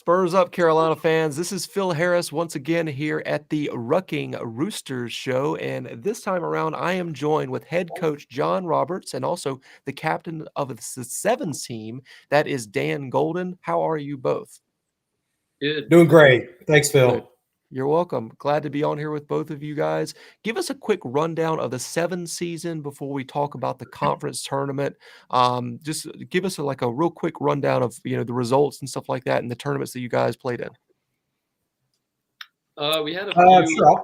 Spurs up, Carolina fans. This is Phil Harris once again here at the Ruckin Roosters show. And this time around, I am joined with head coach John Roberts and also the captain of the Sevens team. That is Dan Golden. How are you both? Good. Doing great. Thanks, Phil. Good. You're welcome. Glad to be on here with both of you guys. Give us a quick rundown of the Sevens season before we talk about the conference tournament. Just give us a real quick rundown of the results and stuff like that and the tournaments that you guys played in. We had a few. Sure.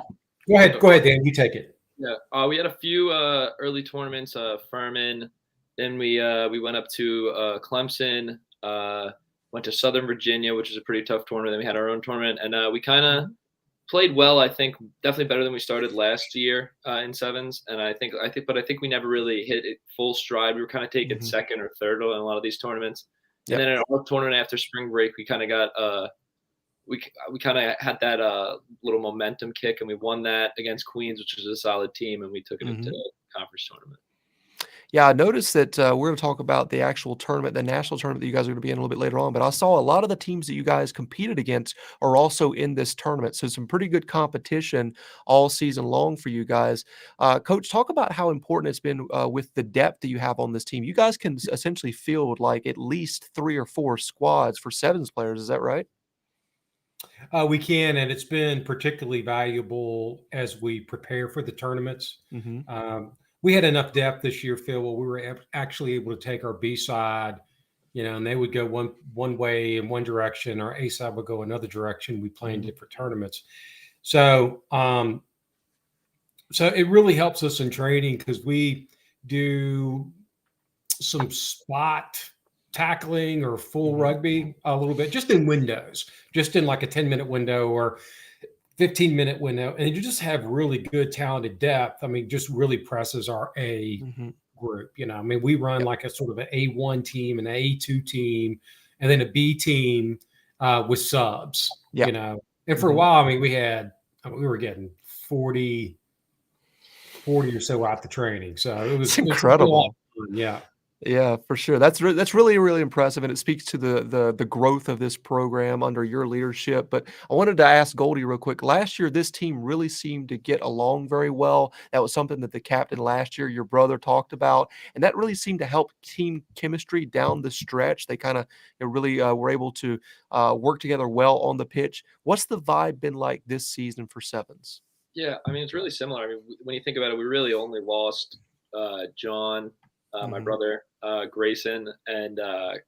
Go ahead, Dan. You take it. Yeah. We had a few early tournaments. Furman. Then we went up to Clemson. Went to Southern Virginia, which is a pretty tough tournament. Then we had our own tournament, and we kind of played well. I think definitely better than we started last year in sevens. And I think we never really hit it full stride. We were kind of taking second or third in a lot of these tournaments. Yep. And then in our tournament after spring break, we kind of got we kind of had that little momentum kick, and we won that against Queens, which is a solid team, and we took it into the conference tournament. Yeah, I noticed that we're going to talk about the actual tournament, the national tournament that you guys are going to be in a little bit later on. But I saw a lot of the teams that you guys competed against are also in this tournament. So some pretty good competition all season long for you guys. Coach, talk about how important it's been with the depth that you have on this team. You guys can essentially field like at least 3 or 4 squads for sevens players. Is that right? We can, and it's been particularly valuable as we prepare for the tournaments. We had enough depth this year, Phil, where we were actually able to take our B side, and they would go one way in one direction, our A side would go another direction. We play in different tournaments. So it really helps us in training because we do some spot tackling or full rugby a little bit, just in windows, just in like a 10-minute window or 15-minute window, and you just have really good talented depth. I mean, just really presses our A group. We run like a sort of an A1 team, an A2 team, and then a B team with subs. And for a while, we were getting 40 or so out the training. So it was incredible. Yeah. Yeah, for sure. That's really, really impressive, and it speaks to the growth of this program under your leadership. But I wanted to ask Goldie real quick. Last year, this team really seemed to get along very well. That was something that the captain last year, your brother, talked about, and that really seemed to help team chemistry down the stretch. They kind of really were able to work together well on the pitch. What's the vibe been like this season for sevens? Yeah, it's really similar. When you think about it, we really only lost John, my brother, Grayson, and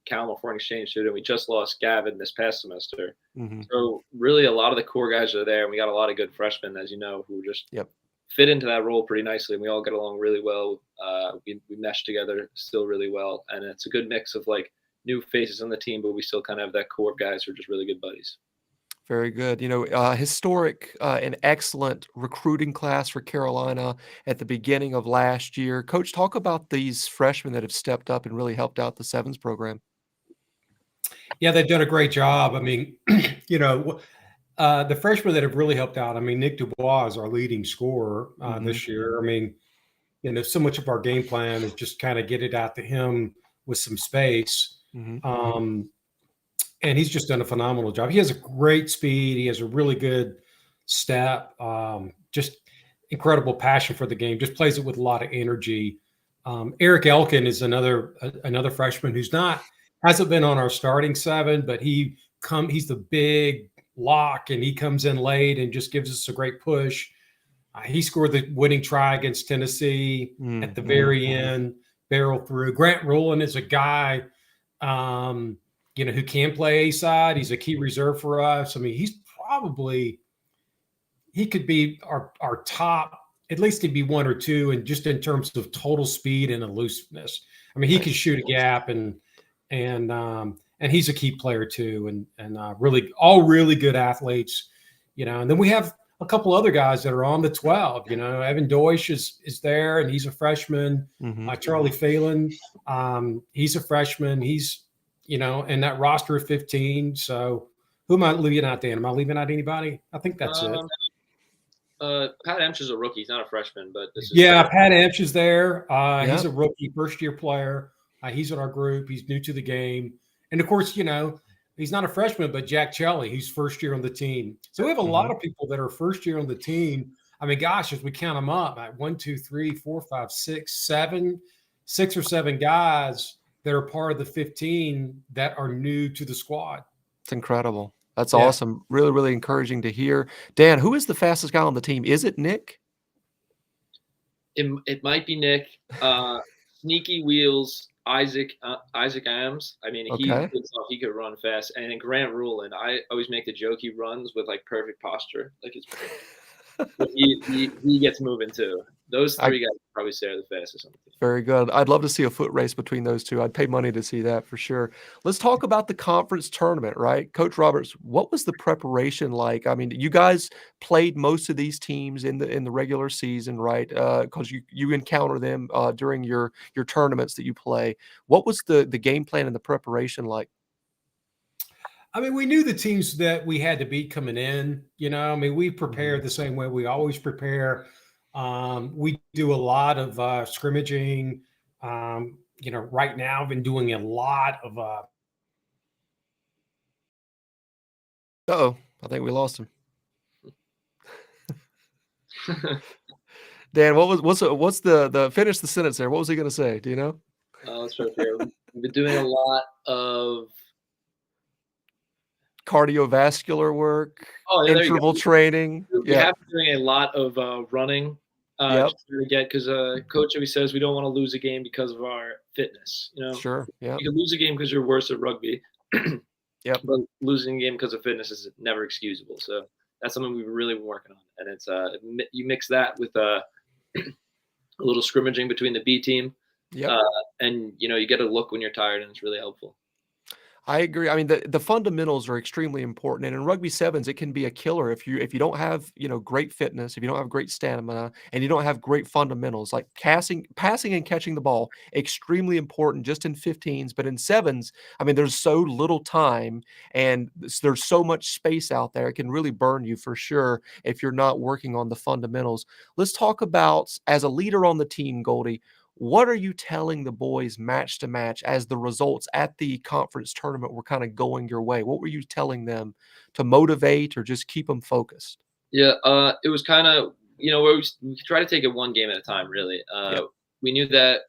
Callum for an exchange student. We just lost Gavin this past semester. So really a lot of the core guys are there, and we got a lot of good freshmen, as you know, who just fit into that role pretty nicely. And we all get along really well. We mesh together still really well. And it's a good mix of like new faces on the team, but we still kind of have that core of guys who are just really good buddies. Very good. Historic and excellent recruiting class for Carolina at the beginning of last year. Coach, talk about these freshmen that have stepped up and really helped out the sevens program. Yeah, they've done a great job. The freshmen that have really helped out, Nick Dubois is our leading scorer this year. So much of our game plan is just kind of get it out to him with some space. And he's just done a phenomenal job. He has a great speed. He has a really good step, just incredible passion for the game, just plays it with a lot of energy. Eric Elkin is another freshman who's hasn't been on our starting 7, but he's the big lock, and he comes in late and just gives us a great push. He scored the winning try against Tennessee at the very end, barreled through. Grant Rowland is a guy who can play A side. He's a key reserve for us. He could be our top, at least he'd be 1 or 2, and just in terms of total speed and elusiveness. He can shoot a gap, and he's a key player too, and really good athletes, and then we have a couple other guys that are on the 12. Evan Deutsch is there, and he's a freshman. Charlie Phelan, he's a freshman. He's in that roster of 15. So who am I leaving out, Dan? Am I leaving out anybody? I think that's it. Pat Emsch is a rookie. He's not a freshman, but Pat Emsch is there. He's a rookie, first-year player. He's in our group. He's new to the game. And, of course, He's not a freshman, but Jack Chelly, he's first year on the team. So we have a lot of people that are first year on the team. I mean, gosh, as we count them up, like 1, 2, 3, 4, 5, 6, 7, 6 or 7 guys that are part of the 15 that are new to the squad. It's incredible. That's Yeah. awesome. Really, really encouraging to hear. Dan, who is the fastest guy on the team? Is it Nick? It might be Nick. Sneaky wheels, Isaac Ams. I mean, Okay. he could run fast. And then Grant Rulin, I always make the joke he runs with like perfect posture. Like he gets moving too. Those 3 guys probably say are the fastest on the team. Very good. I'd love to see a foot race between those two. I'd pay money to see that for sure. Let's talk about the conference tournament, right? Coach Roberts, what was the preparation like? I mean, you guys played most of these teams in the regular season, right? Because you encounter them during your tournaments that you play. What was the game plan and the preparation like? I mean, we knew the teams that we had to beat coming in. I mean, we prepared the same way we always prepare. We do a lot of scrimmaging. Right now I've been doing a lot of Uh-oh, I think we lost him. Dan, what's the finish the sentence there? What was he going to say? Do you know? Let's try here. We've been doing a lot of cardiovascular work, interval training. We have been doing a lot of running. Just to get, because coach always says we don't want to lose a game because of our fitness. Sure. Yeah. You can lose a game because you're worse at rugby. Yep. But losing a game because of fitness is never excusable. So that's something we've really been working on. And it's you mix that with a little scrimmaging between the B team. Yeah. And you get a look when you're tired, and it's really helpful. I agree. I mean, the fundamentals are extremely important, and in rugby sevens, it can be a killer if you don't have great fitness, if you don't have great stamina, and you don't have great fundamentals like passing and catching the ball. Extremely important, just in 15s, but in sevens, I mean, there's so little time, and there's so much space out there. It can really burn you for sure if you're not working on the fundamentals. Let's talk about, as a leader on the team, Goldie. What are you telling the boys match to match as the results at the conference tournament were kind of going your way? What were you telling them to motivate or just keep them focused? Yeah, it was kind of, we try to take it one game at a time, really. We knew that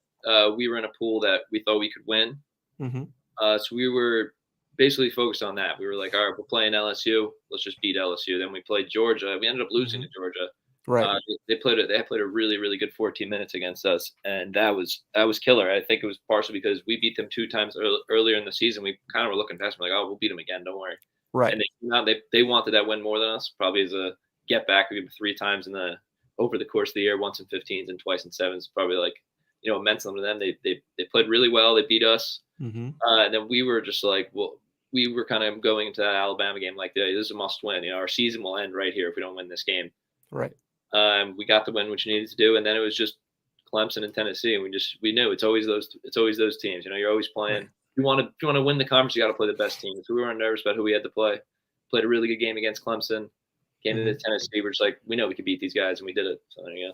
we were in a pool that we thought we could win. So we were basically focused on that. We were like, all right, we're playing LSU. Let's just beat LSU. Then we played Georgia. We ended up losing to Georgia. Right. They played a really, really good 14 minutes against us, and that was killer. I think it was partially because we beat them 2 times earlier in the season. We kind of were looking past them like, oh, we'll beat them again. Don't worry. Right. And they wanted that win more than us, probably as a get back. We beat them 3 times over the course of the year, once in 15s and twice in 7s. Probably like it meant something to them. They played really well. They beat us, and then we were just like, well, we were kind of going into that Alabama game like, this is a must win. Our season will end right here if we don't win this game. Right. We got the win, which we needed to do, and then it was just Clemson and Tennessee, and we knew it's always those teams. You're always playing. Right. If you want to win the conference, you got to play the best team. So we weren't nervous about who we had to play. Played a really good game against Clemson. Came into Tennessee, we're just like, we know we could beat these guys, and we did it. So there you go.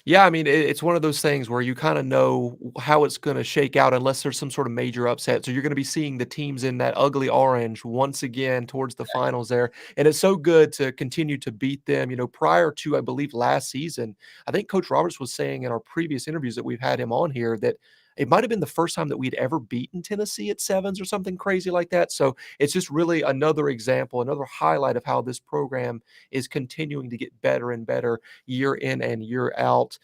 Yeah, I mean, it's one of those things where you kind of know how it's going to shake out unless there's some sort of major upset. So you're going to be seeing the teams in that ugly orange once again towards the finals there. And it's so good to continue to beat them. Prior to, I believe, last season, I think Coach Roberts was saying in our previous interviews that we've had him on here that it might have been the first time that we'd ever beaten Tennessee at sevens or something crazy like that. So it's just really another example, another highlight of how this program is continuing to get better and better year in and year out.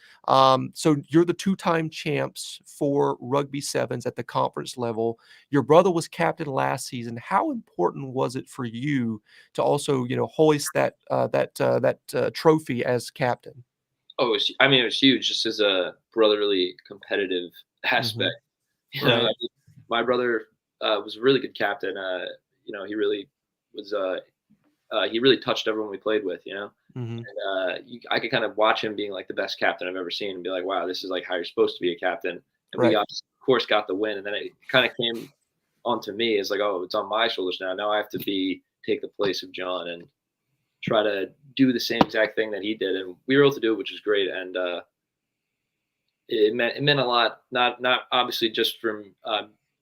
So you're the 2-time champs for rugby sevens at the conference level. Your brother was captain last season. How important was it for you to also, hoist that trophy as captain? Oh, it was huge, just as a brotherly competitive aspect. Right. My brother was a really good captain. He really was. He really touched everyone we played with. And I could kind of watch him being like the best captain I've ever seen, and be like, wow, this is like how you're supposed to be a captain. And we, of course, got the win. And then it kind of came onto me as like, oh, it's on my shoulders now. Now I have to take the place of John and try to do the same exact thing that he did, and we were able to do it, which is great. And it meant a lot, not obviously just from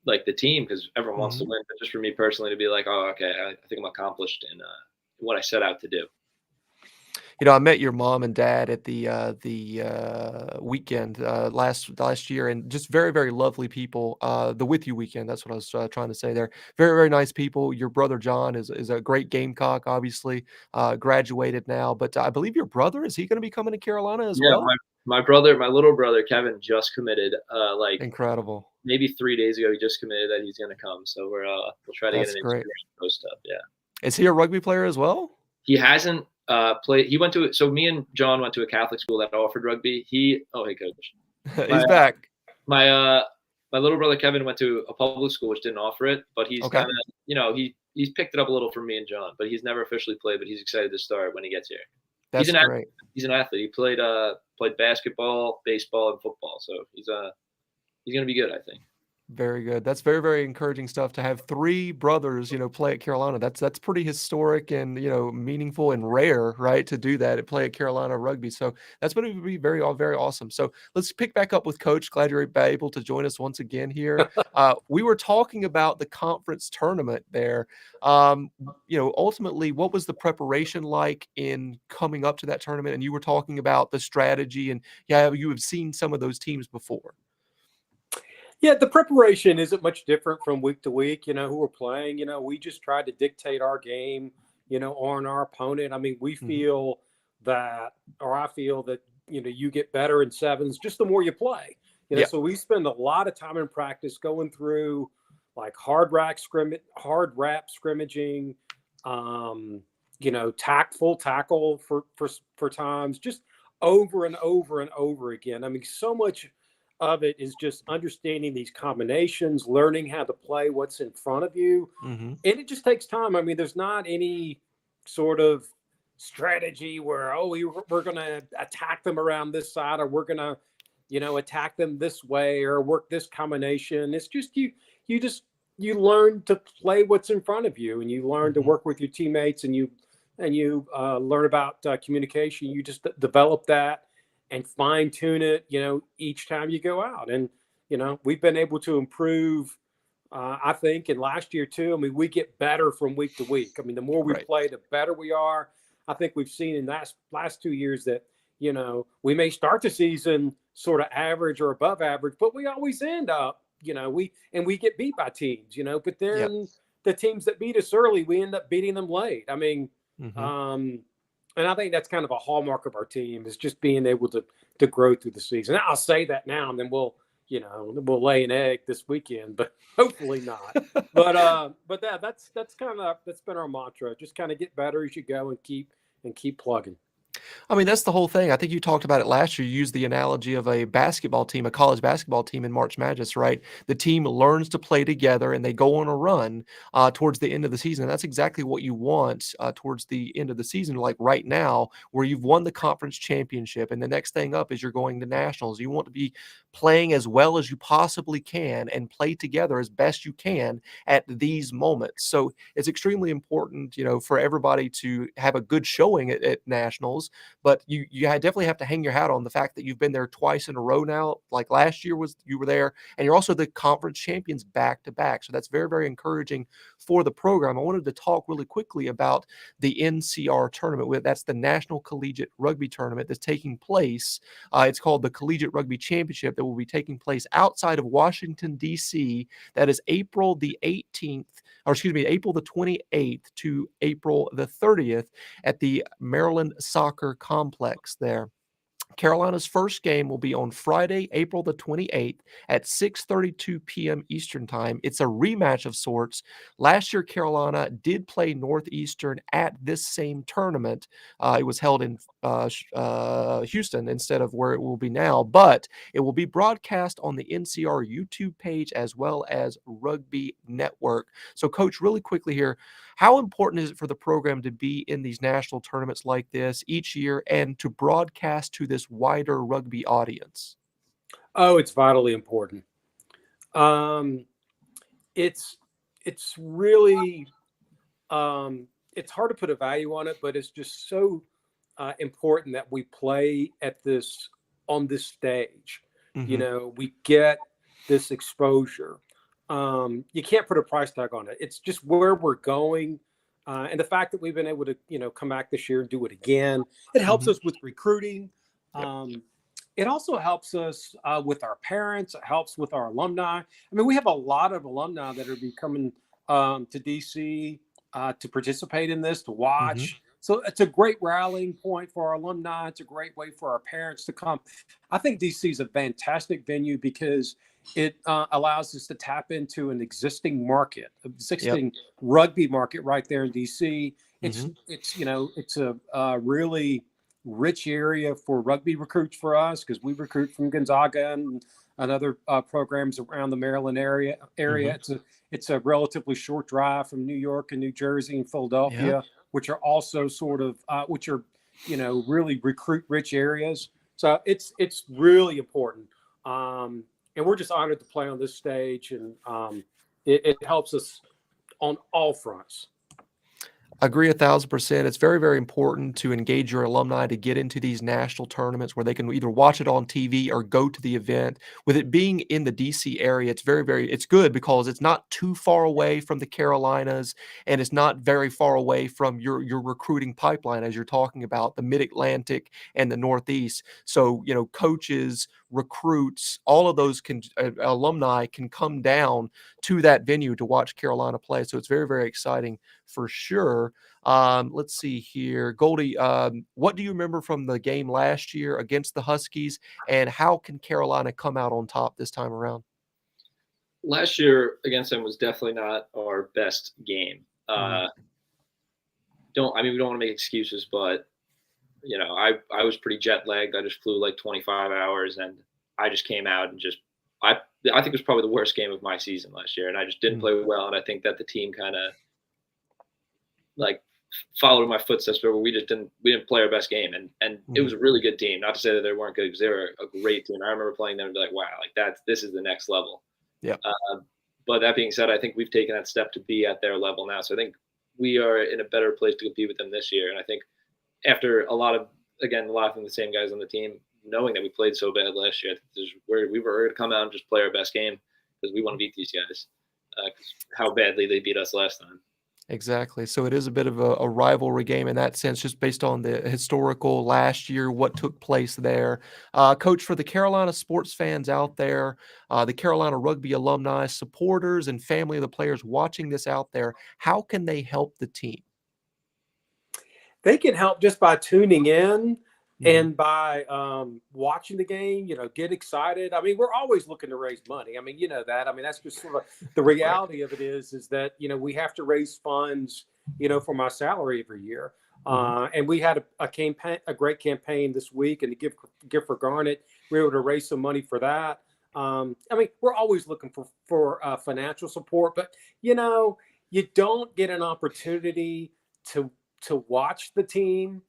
like the team, because everyone wants to Mhm. win, but just for me personally to be like, oh, okay, I think I'm accomplished in what I set out to do. You know, I met your mom and dad at weekend last year, and just very, very lovely people. The With You weekend, that's what I was trying to say there. Very, very nice people. Your brother John is a great Gamecock, obviously, graduated now, but I believe your brother, is he going to be coming to Carolina as Yeah, well? my little brother Kevin just committed like Incredible. maybe 3 days ago. He just committed that he's gonna come. So we'll try to get That's an great. excursion post up. Yeah. Is he a rugby player as well? He hasn't played. He went to so me and John went to a Catholic school that offered rugby. Hey coach. My He's back. my my little brother Kevin went to a public school which didn't offer it, but he's Okay, kind of he's picked it up a little from me and John, but he's never officially played. But he's excited to start when he gets here. He's that's an great. he's an athlete. He played basketball, baseball, and football. So he's gonna be good, I think. Very good. That's very, very encouraging stuff to have 3 brothers, play at Carolina. That's pretty historic and, meaningful and rare, right, to do that, and play at Carolina Rugby. So that's going to be very, very awesome. So let's pick back up with Coach. Glad you're able to join us once again here. We were talking about the conference tournament there. Ultimately, what was the preparation like in coming up to that tournament? And you were talking about the strategy, and yeah, you have seen some of those teams before. Yeah, the preparation isn't much different from week to week, who we're playing. We just try to dictate our game, on our opponent. I mean, we Mhm. feel that, or I feel that, you get better in sevens just the more you play. Yeah. So we spend a lot of time in practice going through like hard rap scrimmaging, tactful tackle for times, just over and over and over again. I mean, so much of it is just understanding these combinations, learning how to play what's in front of you. Mhm. And it just takes time. I mean, there's not any sort of strategy where, we're going to attack them around this side, or we're going to, attack them this way, or work this combination. It's just you learn to play what's in front of you, and you learn to Mhm. work with your teammates, and you learn about communication. You just develop that and fine tune it, each time you go out. And, we've been able to improve, I think, and last year too. I mean, we get better from week to week. I mean, the more we Right. play, the better we are. I think we've seen in last 2 years that, we may start the season sort of average or above average, but we always end up, we get beat by teams, but Yep. then the teams that beat us early, we end up beating them late. I mean, Mhm. um, and I think that's kind of a hallmark of our team, is just being able to grow through the season. I'll say that now, and then we'll lay an egg this weekend, but hopefully not. But that's been our mantra. Just kind of get better as you go, and keep plugging. I mean, that's the whole thing. I think you talked about it last year. You used the analogy of a basketball team, a college basketball team in March Madness, right? The team learns to play together and they go on a run towards the end of the season. And that's exactly what you want towards the end of the season, like right now, where you've won the conference championship. And the next thing up is you're going to nationals. You want to be playing as well as you possibly can and play together as best you can at these moments. So it's extremely important, for everybody to have a good showing at nationals, but you definitely have to hang your hat on the fact that you've been there twice in a row now. Like last year you were there, and you're also the conference champions back to back. So that's very, very encouraging for the program. I wanted to talk really quickly about the NCR tournament. That's the National Collegiate Rugby Tournament that's taking place. It's called the Collegiate Rugby Championship, that will be taking place outside of Washington, D.C. That is April the 18th, or excuse me, April the 28th to April the 30th at the Maryland Soccer Complex there. Carolina's first game will be on Friday, April the 28th at 6:32 p.m. Eastern Time. It's a rematch of sorts. Last year, Carolina did play Northeastern at this same tournament. It was held in Houston instead of where it will be now, but it will be broadcast on the NCR YouTube page as well as Rugby Network. So, Coach, really quickly here, how important is it for the program to be in these national tournaments like this each year and to broadcast to this wider rugby audience? Oh, it's vitally important. Um, it's really, it's hard to put a value on it, but it's just so important that we play on this stage. Mhm. We get this exposure. you can't put a price tag on it. It's just where we're going. And the fact that we've been able to, come back this year and do it again, it helps us with recruiting. Yep. It also helps us with our parents. It helps with our alumni. I mean, we have a lot of alumni that are coming to DC to participate in this, to watch. So it's a great rallying point for our alumni. It's a great way for our parents to come. I think DC is a fantastic venue because it allows us to tap into an existing market, existing rugby market right there in DC. It's a really rich area for rugby recruits for us because we recruit from Gonzaga and other programs around the Maryland area. It's a relatively short drive from New York and New Jersey and Philadelphia, which are also sort of really recruit rich areas. So it's really important. And we're just honored to play on this stage, and it helps us on all fronts. Agree 1,000%. It's very, very important to engage your alumni to get into these national tournaments where they can either watch it on TV or go to the event. With it being in the DC area, it's it's good because it's not too far away from the Carolinas, and it's not very far away from your recruiting pipeline, as you're talking about the Mid-Atlantic and the Northeast. So, coaches, recruits, all of those alumni can come down to that venue to watch Carolina play. So it's very, very exciting for sure. Let's see here. Goldie, what do you remember from the game last year against the Huskies, and how can Carolina come out on top this time around? Last year against them was definitely not our best game. We don't want to make excuses, but I was pretty jet lagged. I just flew like 25 hours, and I just came out and I think it was probably the worst game of my season last year, and I just didn't play well. And I think that the team kind of followed in my footsteps, where we didn't play our best game, and it was a really good team. Not to say that they weren't good, because they were a great team. I remember playing them and be like, wow, this is the next level. Yeah. But that being said, I think we've taken that step to be at their level now. So I think we are in a better place to compete with them this year. And I think after a lot of the same guys on the team, knowing that we played so bad last year, we were going to come out and just play our best game because we want to beat these guys. How badly they beat us last time. Exactly. So it is a bit of a rivalry game in that sense, just based on the historical last year, what took place there. Coach, for the Carolina sports fans out there, the Carolina Rugby alumni, supporters, and family of the players watching this out there, how can they help the team? They can help just by tuning in and by watching the game, get excited. I mean, we're always looking to raise money. I mean, that. I mean, that's just sort of the reality of it is that, we have to raise funds, for my salary every year. And we had a great campaign this week, and to give for Garnet, we were able to raise some money for that. I mean, we're always looking for financial support, but, you don't get an opportunity to watch the team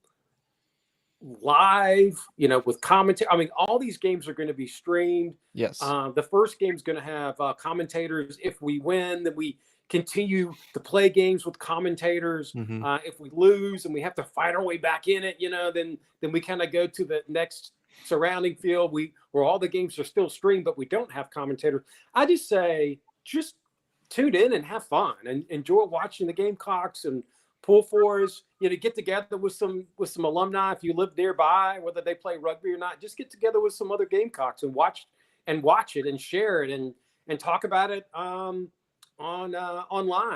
live, with commentary. I mean, all these games are going to be streamed. Yes. The first game is going to have commentators. If we win, then we continue to play games with commentators. If we lose and we have to fight our way back in it, then we kind of go to the next surrounding field where all the games are still streamed, but we don't have commentators. I just say, just tune in and have fun and enjoy watching the Gamecocks and Pool Fours, get together with some alumni. If you live nearby, whether they play rugby or not, just get together with some other Gamecocks and watch it and share it and talk about it online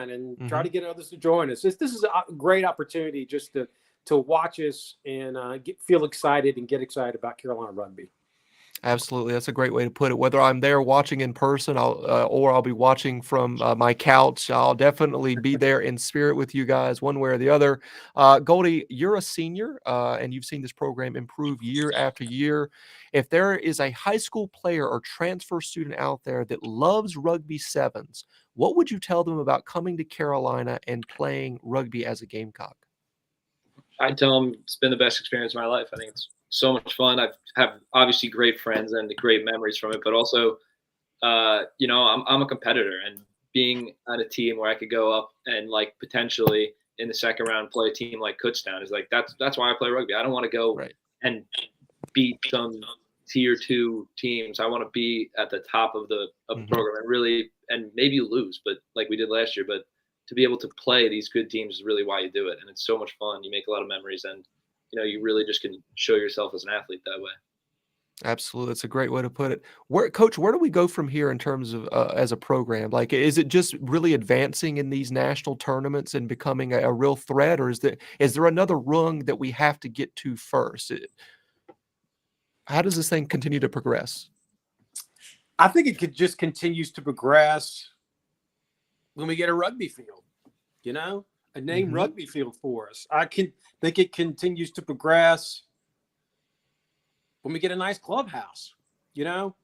and try to get others to join us. This is a great opportunity just to watch us and feel excited and get excited about Carolina rugby. Absolutely. That's a great way to put it. Whether I'm there watching in person or I'll be watching from my couch, I'll definitely be there in spirit with you guys one way or the other. Goldie, you're a senior and you've seen this program improve year after year. If there is a high school player or transfer student out there that loves rugby sevens, what would you tell them about coming to Carolina and playing rugby as a Gamecock? I'd tell them it's been the best experience of my life. I think it's so much fun. I have obviously great friends and great memories from it, but also, I'm a competitor, and being on a team where I could go up and potentially in the second round play a team like Kutztown is that's why I play rugby. I don't want to go and beat some tier 2 teams. I want to be at the top of the program and really, and maybe lose, but like we did last year, but to be able to play these good teams is really why you do it. And it's so much fun. You make a lot of memories, and, you know, you really just can show yourself as an athlete that way. Absolutely. That's a great way to put it. Coach, where do we go from here in terms of as a program? Like, is it just really advancing in these national tournaments and becoming a real threat, or is there another rung that we have to get to first? How does this thing continue to progress? I think it just continues to progress when we get a rugby field, you know, a named rugby field for us. I think it continues to progress when we get a nice clubhouse, you know.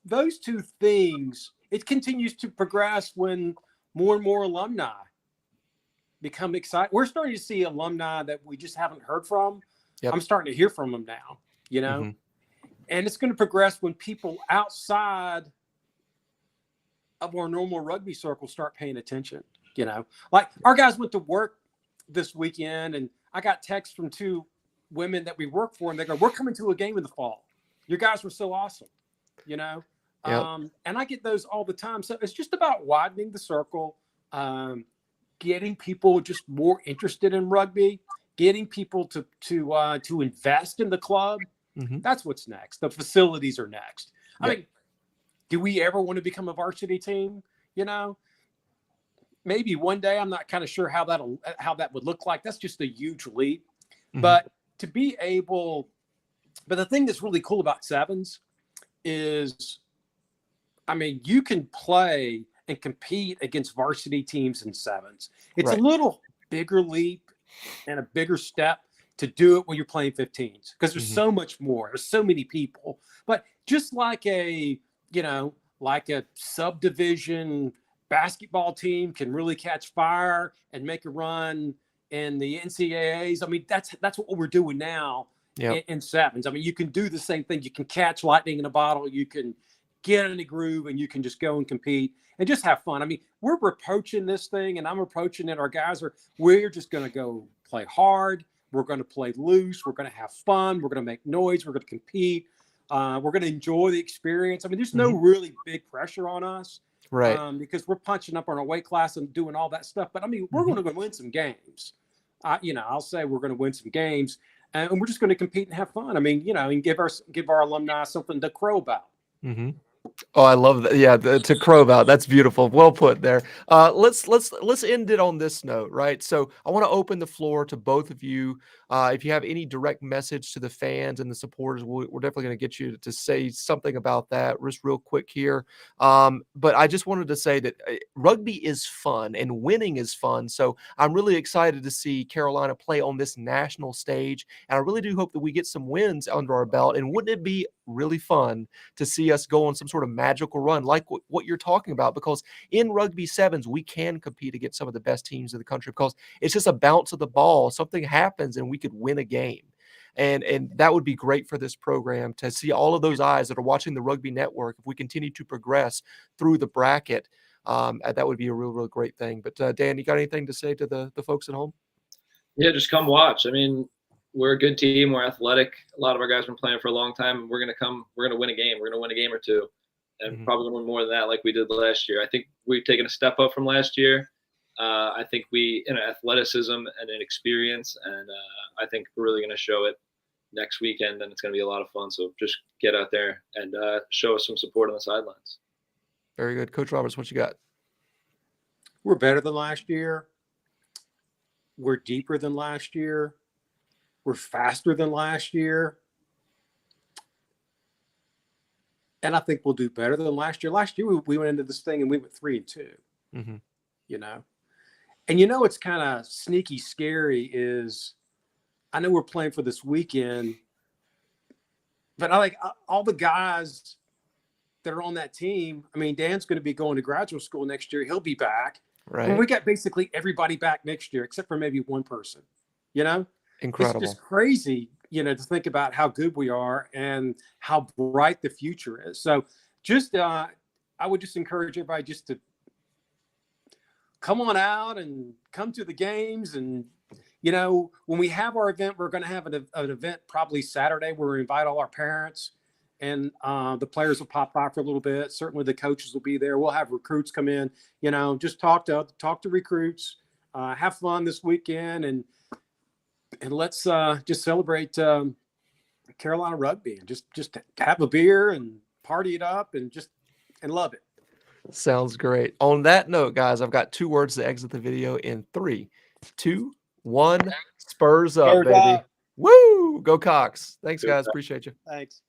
Those two things, it continues to progress when more and more alumni become excited. We're starting to see alumni that we just haven't heard from. Yep. I'm starting to hear from them now, you know. And it's going to progress when people outside of our normal rugby circle start paying attention, you know. Like, our guys went to work this weekend, and I got texts from 2 women that we work for, and they go, "We're coming to a game in the fall. Your guys were so awesome," you know. And I get those all the time. So it's just about widening the circle, getting people just more interested in rugby, getting people to invest in the club. That's what's next. The facilities are next. I mean, do we ever want to become a varsity team? You know, maybe one day. I'm not kind of sure how that would look like. That's just a huge leap. But to be able, but the thing that's really cool about sevens is, I mean, you can play and compete against varsity teams in sevens. It's a little bigger leap and a bigger step to do it when you're playing 15s, because there's so much more. There's so many people. But just like a subdivision basketball team can really catch fire and make a run in the NCAAs. I mean, that's what we're doing now in sevens. I mean, you can do the same thing. You can catch lightning in a bottle. You can get in a groove, and you can just go and compete and just have fun. I mean, we're approaching this thing, and I'm approaching it. Our guys we're just going to go play hard. We're going to play loose. We're going to have fun. We're going to make noise. We're going to compete. We're going to enjoy the experience. I mean, there's no really big pressure on us. Right. Because we're punching up on our weight class and doing all that stuff. But I mean, we're going to go win some games. I'll say we're going to win some games, and we're just going to compete and have fun. I mean, you know, and give our alumni something to crow about. Oh, I love that. Yeah, to crow about. That's beautiful. Well put there. Let's end it on this note, right? So I want to open the floor to both of you. If you have any direct message to the fans and the supporters, we're definitely going to get you to say something about that just real quick here. But I just wanted to say that rugby is fun and winning is fun. So I'm really excited to see Carolina play on this national stage. And I really do hope that we get some wins under our belt. And wouldn't it be really fun to see us go on some sort of magical run like what you're talking about? Because in rugby sevens, we can compete against some of the best teams in the country, because it's just a bounce of the ball. Something happens and we could win a game. And that would be great for this program to see all of those eyes that are watching the Rugby Network. If we continue to progress through the bracket, that would be a real great thing. But Dan, you got anything to say to the folks at home? Yeah, just come watch. I mean, we're a good team. We're athletic. A lot of our guys have been playing for a long time. We're going to win a game. We're going to win a game or two, and probably going to win more than that, like we did last year. I think we've taken a step up from last year. I think we, in athleticism and in experience, and I think we're really going to show it next weekend, and it's going to be a lot of fun. So just get out there and show us some support on the sidelines. Very good. Coach Roberts, what you got? We're better than last year. We're deeper than last year. We're faster than last year. And I think we'll do better than last year. Last year, we went into this thing and we went 3-2, you know. And you know, it's kind of sneaky scary is, I know we're playing for this weekend, but I like all the guys that are on that team. I mean, Dan's going to be going to graduate school next year. He'll be back. Right. And we got basically everybody back next year, except for maybe one person, you know. Incredible. It's just crazy, you know, to think about how good we are and how bright the future is. So just, I would just encourage everybody just to come on out and come to the games and when we have our event, we're going to have an event probably Saturday where we invite all our parents, and the players will pop by for a little bit. Certainly the coaches will be there. We'll have recruits come in, just talk to recruits, have fun this weekend, and let's just celebrate Carolina rugby, and just have a beer and party it up and love it. Sounds great. On that note, guys, I've got 2 words to exit the video in 3, 2, 1. Spurs up, Spurs baby. up. Woo! Go Cox. Thanks, guys. Appreciate you. Thanks.